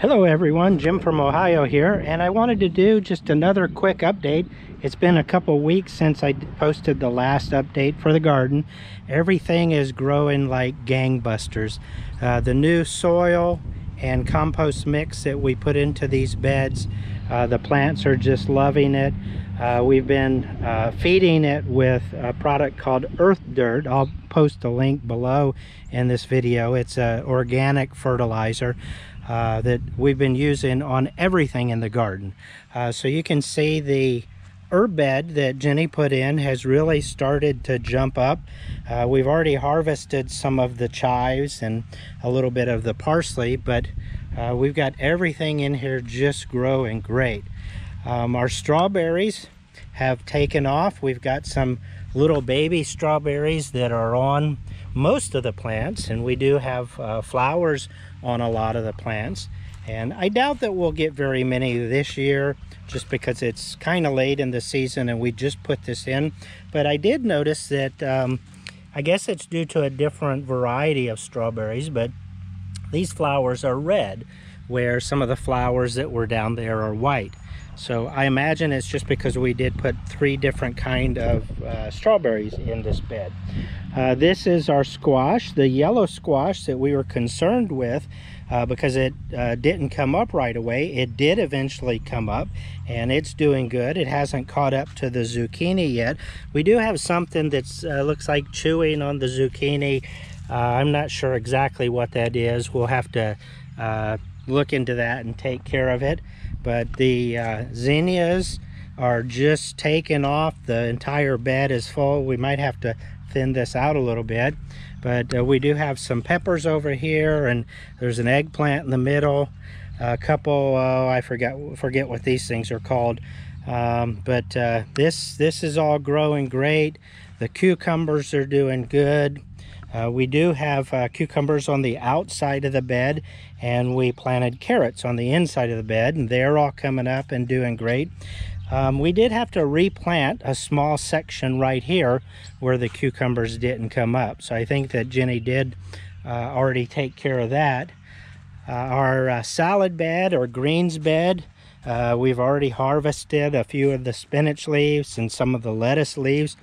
Hello everyone, Jim from Ohio here, and I wanted to do just another quick update. It's been a couple weeks since I posted the last update for the garden. Everything is growing like gangbusters. The new soil and compost mix that we put into these beds, the plants are just loving it. We've been feeding it with a product called Earth Dirt. I'll post a link below in this video. It's an organic fertilizer that we've been using on everything in the garden. So you can see the herb bed that Jenny put in has really started to jump up. We've already harvested some of the chives and a little bit of the parsley, but we've got everything in here just growing great. Our strawberries have taken off. We've got some little baby strawberries that are on most of the plants, and we do have flowers on a lot of the plants, and I doubt that we'll get very many this year just because it's kind of late in the season and we just put this in. But I did notice that I guess it's due to a different variety of strawberries, but these flowers are red where some of the flowers that were down there are white. So I imagine it's just because we did put 3 different kind of strawberries in this bed. This is our squash, the yellow squash that we were concerned with because it didn't come up right away. It did eventually come up and it's doing good. It hasn't caught up to the zucchini yet. We do have something that looks like chewing on the zucchini. I'm not sure exactly what that is. We'll have to look into that and take care of it. But the zinnias are just taking off. The entire bed is full. We might have to thin this out a little bit, but we do have some peppers over here, and there's an eggplant in the middle, a couple I forget what these things are called, but this is all growing great. The cucumbers are doing good. We do have cucumbers on the outside of the bed, and we planted carrots on the inside of the bed, and they're all coming up and doing great. We did have to replant a small section right here where the cucumbers didn't come up. So I think that Jenny did already take care of that. Our salad bed or greens bed, we've already harvested a few of the spinach leaves and some of the lettuce leaves,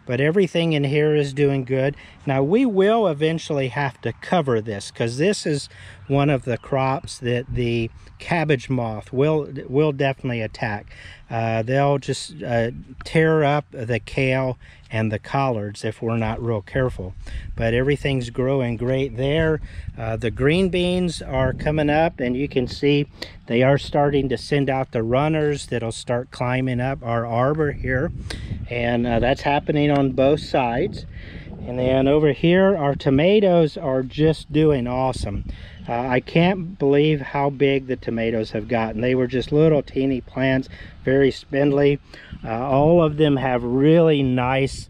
but everything in here is doing good. Now we will eventually have to cover this because this is one of the crops that the cabbage moth will definitely attack. They'll just tear up the kale and the collards if we're not real careful. But everything's growing great there. The green beans are coming up, and you can see they are starting to send out the runners that'll start climbing up our arbor here, and that's happening on both sides. And then over here, our tomatoes are just doing awesome. I can't believe how big the tomatoes have gotten. They were just little teeny plants, very spindly. All of them have really nice,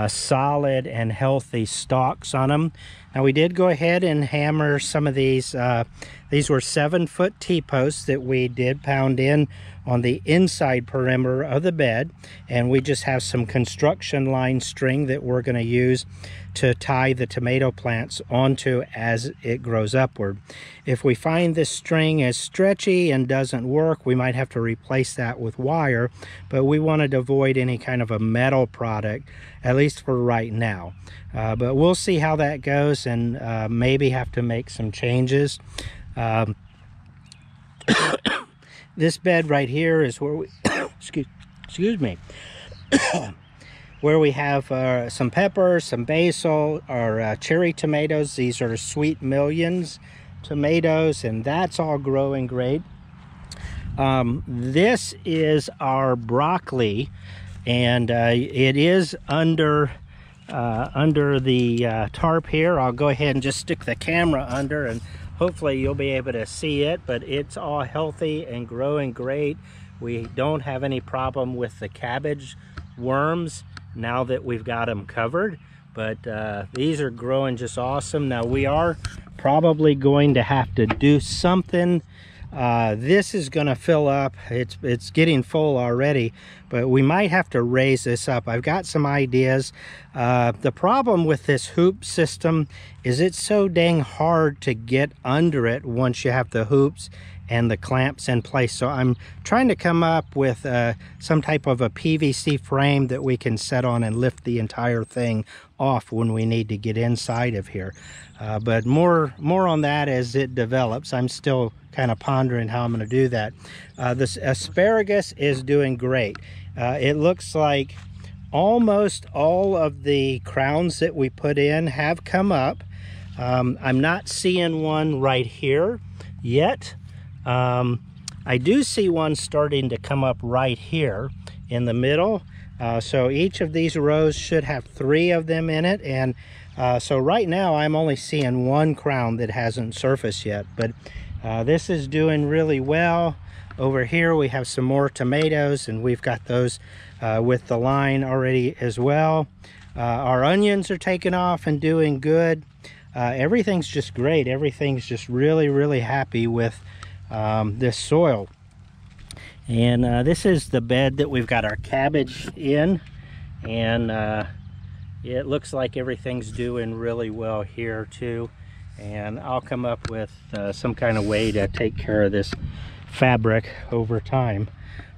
solid and healthy stalks on them. Now we did go ahead and hammer some of these. These were 7-foot T-posts that we did pound in on the inside perimeter of the bed, and we just have some construction line string that we're going to use to tie the tomato plants onto as it grows upward. If we find this string is stretchy and doesn't work, we might have to replace that with wire, but we wanted to avoid any kind of a metal product, at least for right now. But we'll see how that goes, and maybe have to make some changes. This bed right here is where we excuse me where we have some peppers, some basil, our cherry tomatoes. These are Sweet Millions tomatoes, and that's all growing great. This is our broccoli, and it is under the tarp here. I'll go ahead and just stick the camera under, and hopefully you'll be able to see it, but it's all healthy and growing great. We don't have any problem with the cabbage worms now that we've got them covered, but these are growing just awesome. Now we are probably going to have to do something. This is going to fill up. It's getting full already, but we might have to raise this up. I've got some ideas. The problem with this hoop system is it's so dang hard to get under it once you have the hoops and the clamps in place. So I'm trying to come up with some type of a PVC frame that we can set on and lift the entire thing off when we need to get inside of here. But more on that as it develops. I'm still kind of pondering how I'm going to do that. This asparagus is doing great. It looks like almost all of the crowns that we put in have come up. I'm not seeing one right here yet. I do see one starting to come up right here in the middle. So each of these rows should have 3 of them in it. And so right now I'm only seeing 1 crown that hasn't surfaced yet. But this is doing really well. Over here we have some more tomatoes, and we've got those with the line already as well. Our onions are taking off and doing good. Everything's just great. Everything's just really happy with this soil. And this is the bed that we've got our cabbage in, and it looks like everything's doing really well here too. And I'll come up with some kind of way to take care of this fabric over time.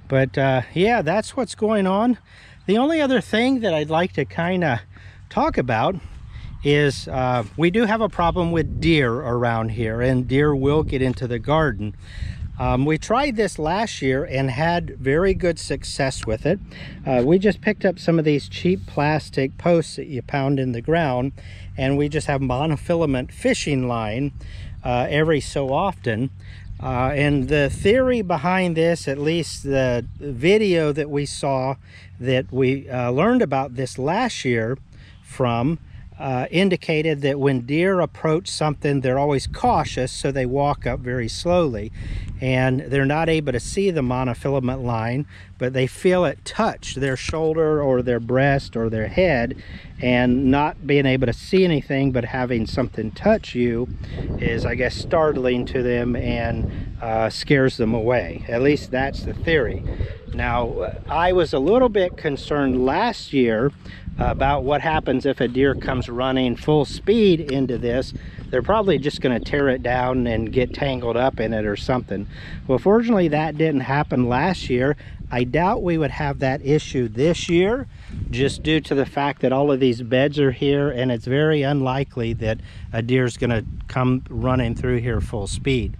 But yeah, that's what's going on. The only other thing that I'd like to kind of talk about is we do have a problem with deer around here, and deer will get into the garden. We tried this last year and had very good success with it. We just picked up some of these cheap plastic posts that you pound in the ground, and we just have monofilament fishing line every so often. And the theory behind this, at least the video that we saw that we learned about this last year from, indicated that when deer approach something, they're always cautious, so they walk up very slowly, and they're not able to see the monofilament line, but they feel it touch their shoulder or their breast or their head, and not being able to see anything but having something touch you is, I guess, startling to them and scares them away. At least that's the theory. Now, I was a little bit concerned last year about what happens if a deer comes running full speed into this. They're probably just going to tear it down and get tangled up in it or something. Well, fortunately that didn't happen last year. I doubt we would have that issue this year, just due to the fact that all of these beds are here, and it's very unlikely that a deer's going to come running through here full speed.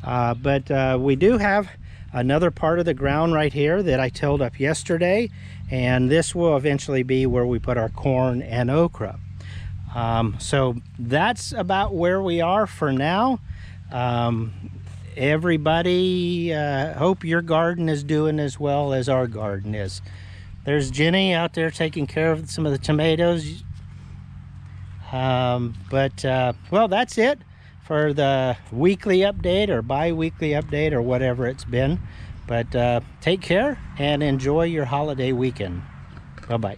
But we do have another part of the ground right here that I tilled up yesterday, and this will eventually be where we put our corn and okra. So that's about where we are for now. Everybody, hope your garden is doing as well as our garden is. There's Jenny out there taking care of some of the tomatoes. Well, that's it for the weekly update or bi-weekly update or whatever it's been. But take care and enjoy your holiday weekend. Bye-bye.